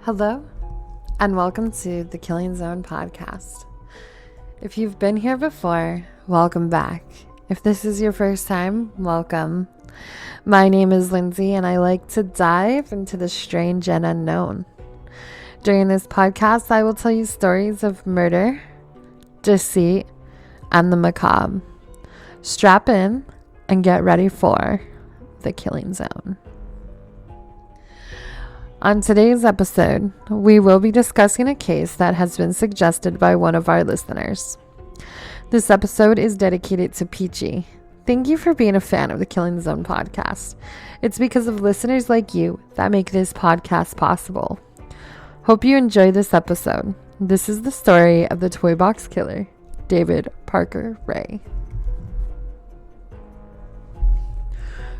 Hello, and welcome to the Killing Zone podcast. If you've been here before, welcome back. If this is your first time, welcome. My name is Lindsay, and I like to dive into the strange and unknown. During this podcast, I will tell you stories of murder, deceit, and the macabre. Strap in and get ready for the Killing Zone. On today's episode, we will be discussing a case that has been suggested by one of our listeners. This episode is dedicated to Peachy. Thank you for being a fan of the Killing Zone podcast. It's because of listeners like you that make this podcast possible. Hope you enjoy this episode. This is the story of the toy box killer, David Parker Ray.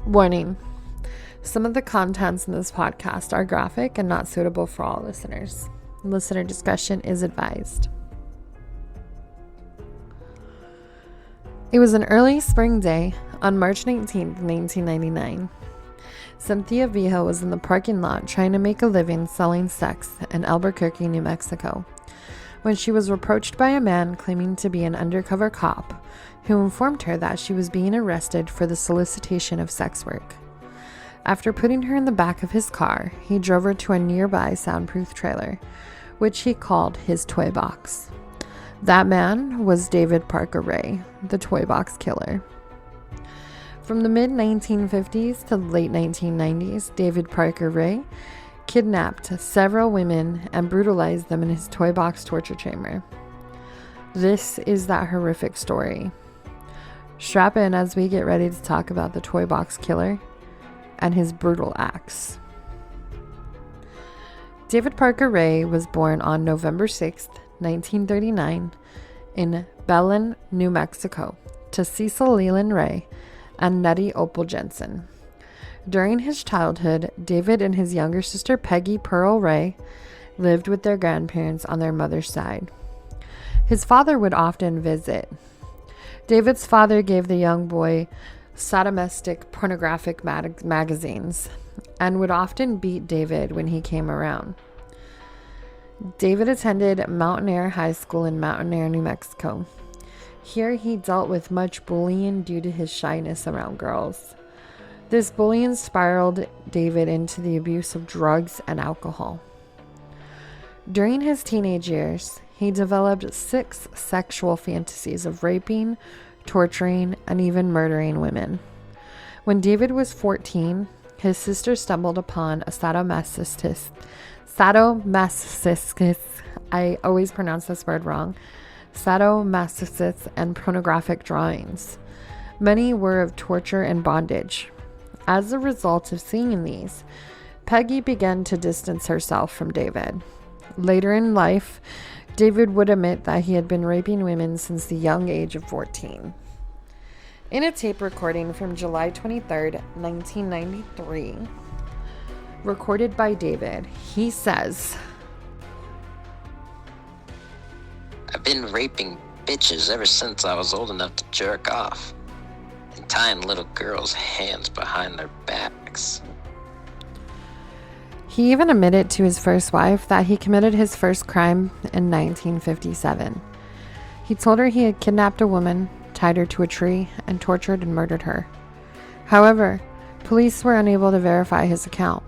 Warning. Some of the contents in this podcast are graphic and not suitable for all listeners. Listener discretion is advised. It was an early spring day on March 19th, 1999. Cynthia Villa was in the parking lot trying to make a living selling sex in Albuquerque, New Mexico, when she was approached by a man claiming to be an undercover cop who informed her that she was being arrested for the solicitation of sex work. After putting her in the back of his car, he drove her to a nearby soundproof trailer, which he called his toy box. That man was David Parker Ray, the toy box killer. From the mid-1950s to the late 1990s, David Parker Ray kidnapped several women and brutalized them in his toy box torture chamber. This is that horrific story. Strap in as we get ready to talk about the toy box killer and his brutal acts. David Parker Ray was born on November 6, 1939, in Belen, New Mexico, to Cecil Leland Ray and Nettie Opal Jensen. During his childhood, David and his younger sister Peggy Pearl Ray lived with their grandparents on their mother's side. His father would often visit. David's father gave the young boy sadomasochistic pornographic magazines and would often beat David when he came around. David attended Mountainair High School in Mountainair, New Mexico. Here he dealt with much bullying due to his shyness around girls. This bullying spiraled David into the abuse of drugs and alcohol. During his teenage years, he developed 6 sexual fantasies of raping, torturing, and even murdering women. When David was 14, his sister stumbled upon a sadomasochist, I always pronounce this word wrong, sadomasochist and pornographic drawings. Many were of torture and bondage. As a result of seeing these, Peggy began to distance herself from David. Later in life, David would admit that he had been raping women since the young age of 14. In a tape recording from July 23rd, 1993, recorded by David, he says, "I've been raping bitches ever since I was old enough to jerk off, and tying little girls' hands behind their backs." He even admitted to his first wife that he committed his first crime in 1957. He told her he had kidnapped a woman, tied her to a tree, and tortured and murdered her. However, police were unable to verify his account.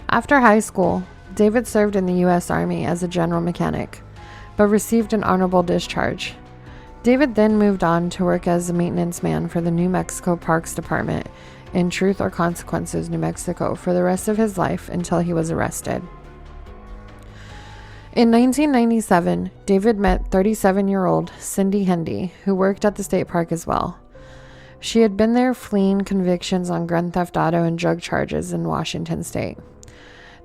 After high school, David served in the U.S. Army as a general mechanic, but received an honorable discharge. David then moved on to work as a maintenance man for the New Mexico Parks Department in Truth or Consequences, New Mexico, for the rest of his life until he was arrested. In 1997, David met 37-year-old Cindy Hendy, who worked at the state park as well. She had been there fleeing convictions on grand theft auto and drug charges in Washington state.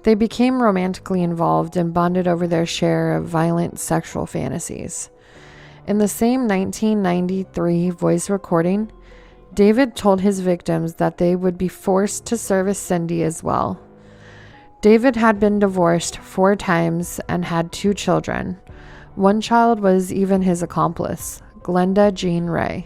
They became romantically involved and bonded over their share of violent sexual fantasies. In the same 1993 voice recording, David told his victims that they would be forced to service Cindy as well. David had been divorced 4 times and had 2 children. One child was even his accomplice, Glenda Jean Ray.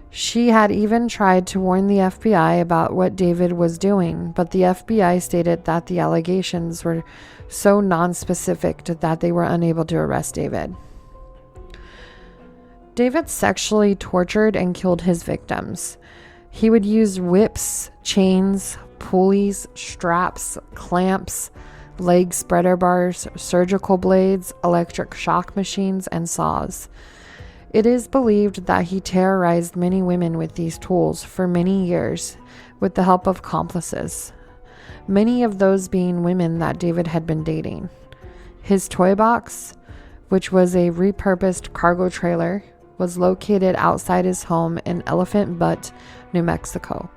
She had even tried to warn the FBI about what David was doing, but the FBI stated that the allegations were so nonspecific that they were unable to arrest David. David sexually tortured and killed his victims. He would use whips, chains, pulleys, straps, clamps, leg spreader bars, surgical blades, electric shock machines, and saws. It is believed that he terrorized many women with these tools for many years with the help of accomplices, many of those being women that David had been dating. His toy box, which was a repurposed cargo trailer, was located outside his home in Elephant Butte, New Mexico,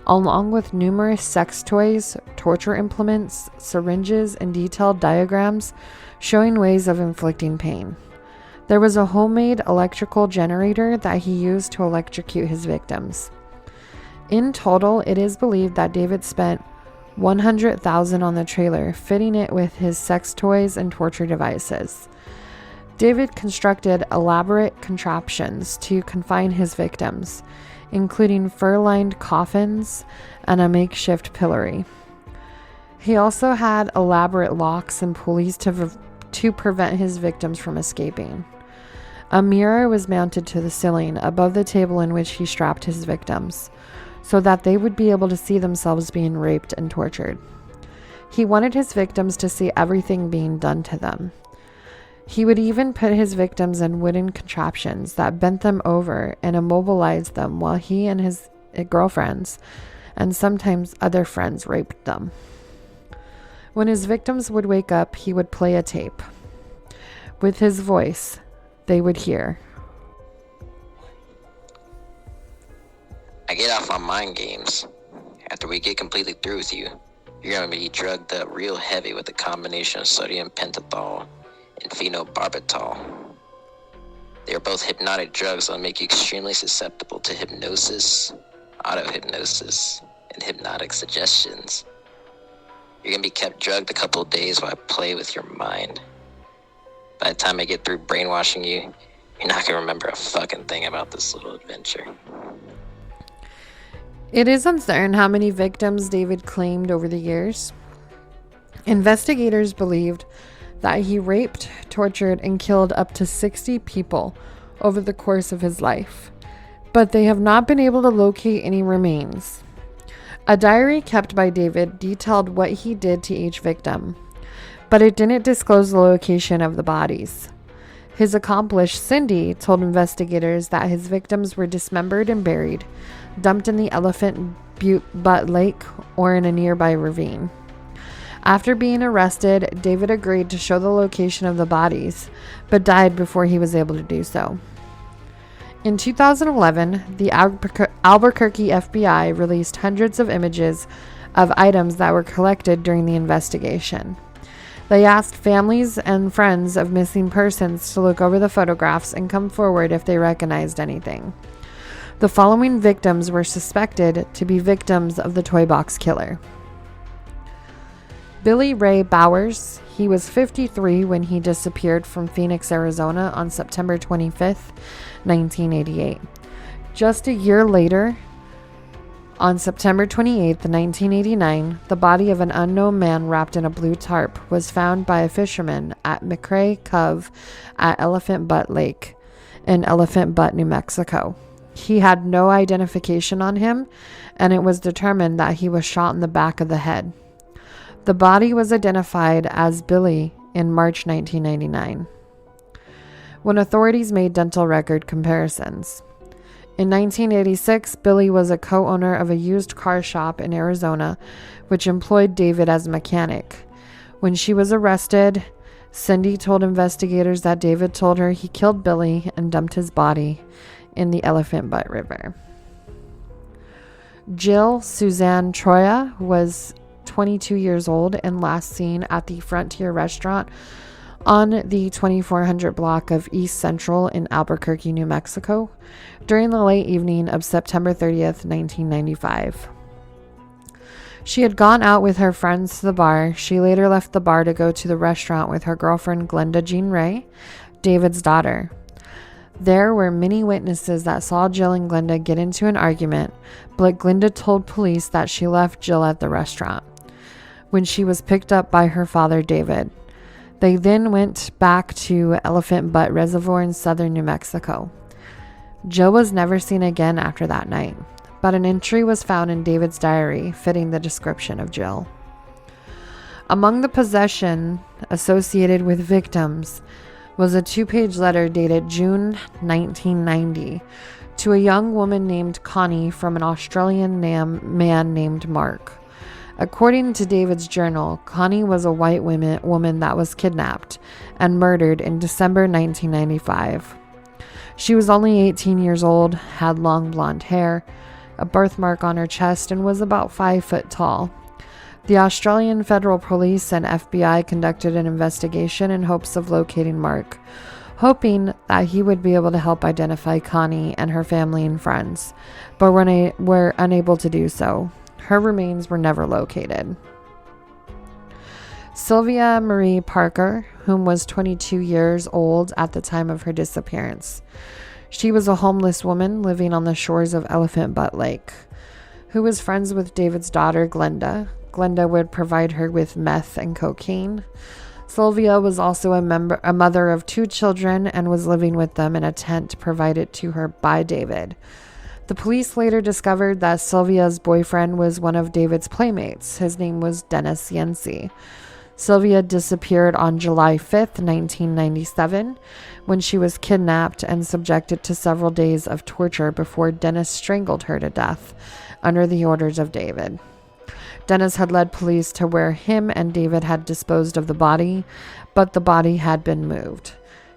along with numerous sex toys, torture implements, syringes, and detailed diagrams showing ways of inflicting pain. There was a homemade electrical generator that he used to electrocute his victims. In total, it is believed that David spent $100,000 on the trailer, fitting it with his sex toys and torture devices. David constructed elaborate contraptions to confine his victims, including fur-lined coffins and a makeshift pillory. He also had elaborate locks and pulleys to prevent his victims from escaping. A mirror was mounted to the ceiling above the table in which he strapped his victims, so that they would be able to see themselves being raped and tortured. He wanted his victims to see everything being done to them. He would even put his victims in wooden contraptions that bent them over and immobilized them while he and his girlfriends, and sometimes other friends, raped them. When his victims would wake up, he would play a tape. With his voice, they would hear. I get off on mind games. After we get completely through with you, you're gonna be drugged up real heavy with a combination of sodium pentothal and phenobarbital. They are both hypnotic drugs that make you extremely susceptible to hypnosis, auto-hypnosis, and hypnotic suggestions. You're gonna be kept drugged a couple of days while I play with your mind. By the time I get through brainwashing you, you're not gonna remember a fucking thing about this little adventure. It is uncertain how many victims David claimed over the years. Investigators believed that he raped, tortured, and killed up to 60 people over the course of his life, but they have not been able to locate any remains. A diary kept by David detailed what he did to each victim, but it didn't disclose the location of the bodies. His accomplice, Cindy, told investigators that his victims were dismembered and buried, dumped in the Elephant Butte Lake or in a nearby ravine. After being arrested, David agreed to show the location of the bodies, but died before he was able to do so. In 2011, the Albuquerque FBI released hundreds of images of items that were collected during the investigation. They asked families and friends of missing persons to look over the photographs and come forward if they recognized anything. The following victims were suspected to be victims of the toy box killer. Billy Ray Bowers. He was 53 when he disappeared from Phoenix, Arizona on September 25th, 1988. Just a year later, on September 28, 1989, the body of an unknown man wrapped in a blue tarp was found by a fisherman at McCrae Cove at Elephant Butte Lake in Elephant Butte, New Mexico. He had no identification on him, and it was determined that he was shot in the back of the head. The body was identified as Billy in March 1999, when authorities made dental record comparisons. In 1986, Billy was a co-owner of a used car shop in Arizona, which employed David as a mechanic. When she was arrested, Cindy told investigators that David told her he killed Billy and dumped his body in the Elephant Butte River. Jill Suzanne Troya was 22 years old and last seen at the Frontier Restaurant on the 2400 block of East Central in Albuquerque, New Mexico, during the late evening of September 30th, 1995. She had gone out with her friends to the bar. She later left the bar to go to the restaurant with her girlfriend, Glenda Jean Ray, David's daughter. There were many witnesses that saw Jill and Glenda get into an argument, but Glenda told police that she left Jill at the restaurant when she was picked up by her father, David. They then went back to Elephant Butte Reservoir in southern New Mexico. Jill was never seen again after that night, but an entry was found in David's diary fitting the description of Jill. Among the possession associated with victims was a 2-page letter dated June 1990 to a young woman named Connie from an Australian man named Mark. According to David's journal, Connie was a white woman that was kidnapped and murdered in December 1995. She was only 18 years old, had long blonde hair, a birthmark on her chest, and was about 5 foot tall. The Australian Federal Police and FBI conducted an investigation in hopes of locating Mark, hoping that he would be able to help identify Connie and her family and friends, but were unable to do so. Her remains were never located. Sylvia Marie Parker, whom was 22 years old at the time of her disappearance. She was a homeless woman living on the shores of Elephant Butte Lake, who was friends with David's daughter, Glenda. Glenda would provide her with meth and cocaine. Sylvia was also a mother of 2 children and was living with them in a tent provided to her by David. The police later discovered that Sylvia's boyfriend was one of David's playmates. His name was Dennis Yancey. Sylvia disappeared on July 5th, 1997, when she was kidnapped and subjected to several days of torture before Dennis strangled her to death under the orders of David. Dennis had led police to where him and David had disposed of the body, but the body had been moved.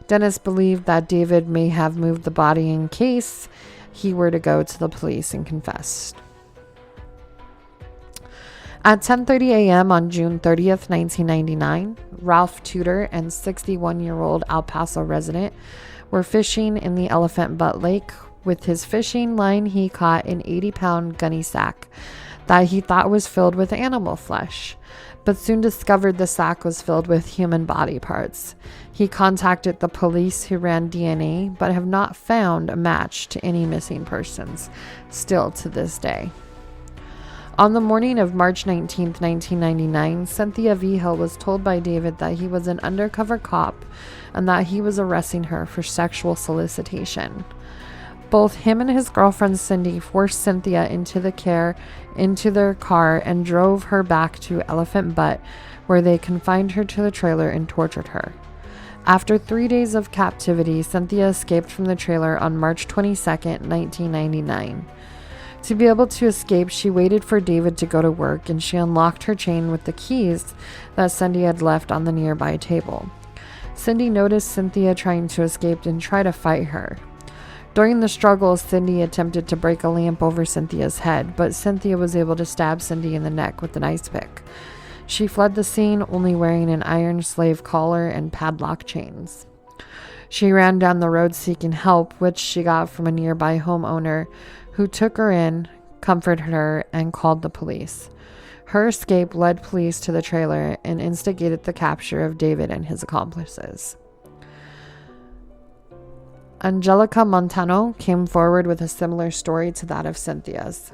Dennis believed that David may have moved the body in case he were to go to the police and confess. At 10:30 a.m. on June 30th, 1999, Ralph Tudor and 61-year-old El Paso resident were fishing in the Elephant Butte Lake. With his fishing line, he caught an 80-pound gunny sack that he thought was filled with animal flesh, but soon discovered the sack was filled with human body parts. He contacted the police, who ran DNA, but have not found a match to any missing persons, still to this day. On the morning of March 19, 1999, Cynthia Vigil was told by David that he was an undercover cop and that he was arresting her for sexual solicitation. Both him and his girlfriend Cindy forced Cynthia into their car and drove her back to Elephant Butte, where they confined her to the trailer and tortured her. After 3 days of captivity, Cynthia escaped from the trailer on March 22, 1999. To be able to escape, she waited for David to go to work, and she unlocked her chain with the keys that Cindy had left on the nearby table. Cindy noticed Cynthia trying to escape and tried to fight her. During the struggle, Cindy attempted to break a lamp over Cynthia's head, but Cynthia was able to stab Cindy in the neck with an ice pick. She fled the scene only wearing an iron slave collar and padlock chains. She ran down the road seeking help, which she got from a nearby homeowner who took her in, comforted her, and called the police. Her escape led police to the trailer and instigated the capture of David and his accomplices. Angelica Montano came forward with a similar story to that of Cynthia's.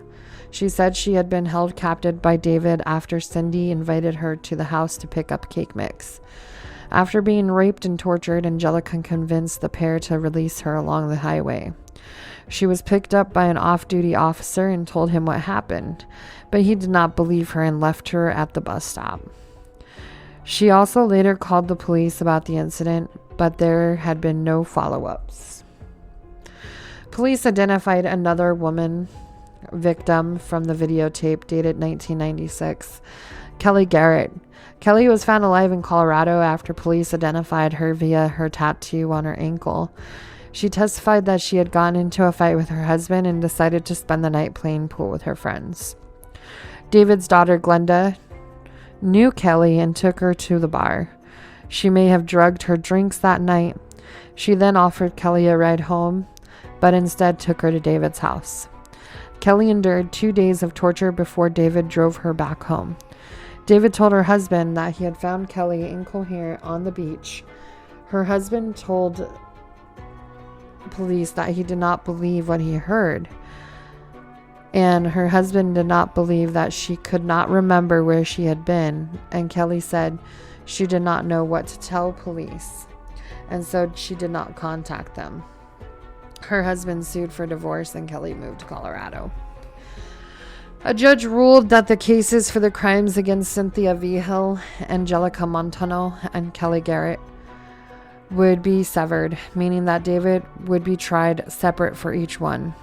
She said she had been held captive by David after Cindy invited her to the house to pick up cake mix. After being raped and tortured, Angelica convinced the pair to release her along the highway. She was picked up by an off-duty officer and told him what happened, but he did not believe her and left her at the bus stop. She also later called the police about the incident, but there had been no follow-ups. Police identified another woman victim from the videotape dated 1996, Kelly Garrett. Kelly was found alive in Colorado after police identified her via her tattoo on her ankle. She testified that she had gotten into a fight with her husband and decided to spend the night playing pool with her friends. David's daughter, Glenda, knew Kelly and took her to the bar. She may have drugged her drinks that night. She then offered Kelly a ride home, but instead took her to David's house. Kelly endured 2 days of torture before David drove her back home. David told her husband that he had found Kelly incoherent on the beach. Her husband told police that he did not believe what he heard. And her husband did not believe that she could not remember where she had been. And Kelly said she did not know what to tell police. And so she did not contact them. Her husband sued for divorce and Kelly moved to Colorado. A judge ruled that the cases for the crimes against Cynthia Vigil, Angelica Montano, and Kelly Garrett would be severed, meaning that David would be tried separate for each one.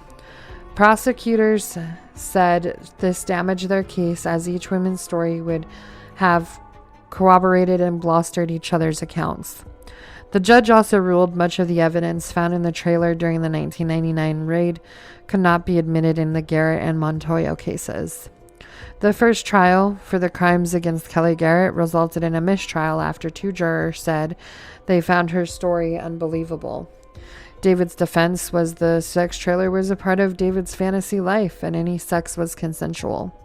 Prosecutors said this damaged their case as each woman's story would have corroborated and bolstered each other's accounts. The judge also ruled much of the evidence found in the trailer during the 1999 raid could not be admitted in the Garrett and Montoya cases. The first trial for the crimes against Kelly Garrett resulted in a mistrial after 2 jurors said they found her story unbelievable. David's defense was the sex trailer was a part of David's fantasy life and any sex was consensual.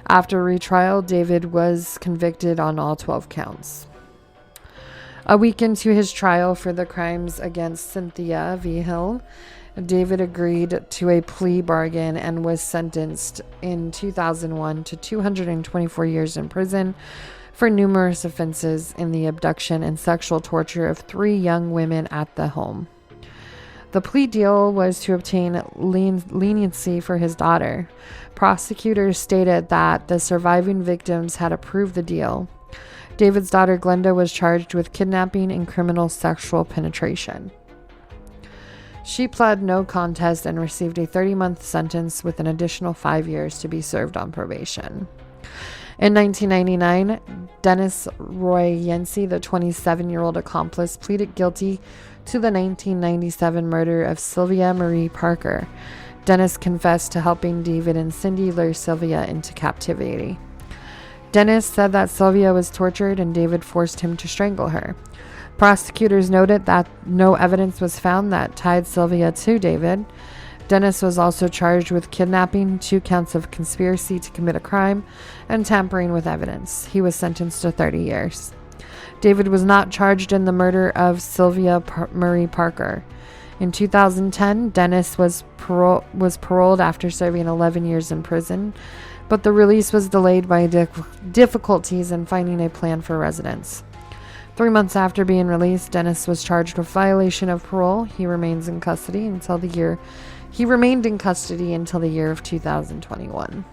After retrial, David was convicted on all 12 counts. A week into his trial for the crimes against Cynthia Vigil, David agreed to a plea bargain and was sentenced in 2001 to 224 years in prison for numerous offenses in the abduction and sexual torture of 3 young women at the home. The plea deal was to obtain leniency for his daughter. Prosecutors stated that the surviving victims had approved the deal. David's daughter Glenda was charged with kidnapping and criminal sexual penetration. She pled no contest and received a 30-month sentence with an additional 5 years to be served on probation. In 1999, Dennis Roy Yancey, the 27-year-old accomplice, pleaded guilty to the 1997 murder of Sylvia Marie Parker. Dennis confessed to helping David and Cindy lure Sylvia into captivity. Dennis said that Sylvia was tortured and David forced him to strangle her. Prosecutors noted that no evidence was found that tied Sylvia to David. Dennis was also charged with kidnapping, 2 counts of conspiracy to commit a crime, and tampering with evidence. He was sentenced to 30 years. David was not charged in the murder of Sylvia Marie Parker. In 2010, Dennis was paroled after serving 11 years in prison, but the release was delayed by difficulties in finding a plan for residence. 3 months after being released, Dennis was charged with violation of parole. He remained in custody until the year of 2021.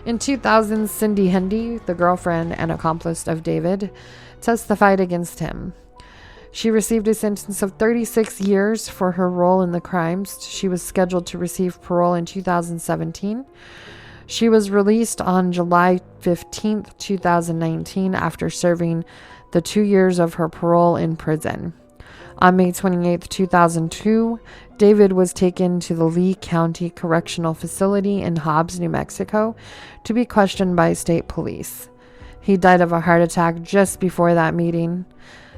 In 2000, Cindy Hendy, the girlfriend and accomplice of David, testified against him. She received a sentence of 36 years for her role in the crimes. She was scheduled to receive parole in 2017. She was released on July 15, 2019, after serving the 2 years of her parole in prison. On May 28, 2002, David was taken to the Lee County Correctional Facility in Hobbs, New Mexico, to be questioned by state police. He died of a heart attack just before that meeting.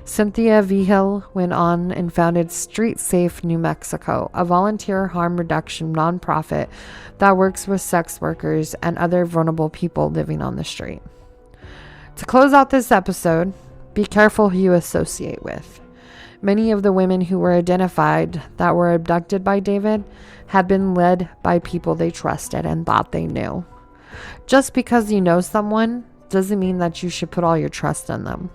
Cynthia Vigil went on and founded Street Safe New Mexico, a volunteer harm reduction nonprofit that works with sex workers and other vulnerable people living on the street. To close out this episode, be careful who you associate with. Many of the women who were identified that were abducted by David had been led by people they trusted and thought they knew. Just because you know someone doesn't mean that you should put all your trust in them.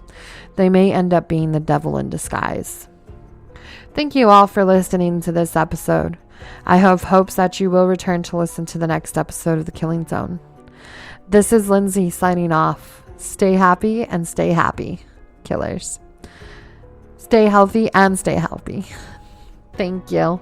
They may end up being the devil in disguise. Thank you all for listening to this episode. I have hopes that you will return to listen to the next episode of The Killing Zone. This is Lindsay signing off. Stay happy and stay happy, killers. Stay healthy and stay healthy. Thank you.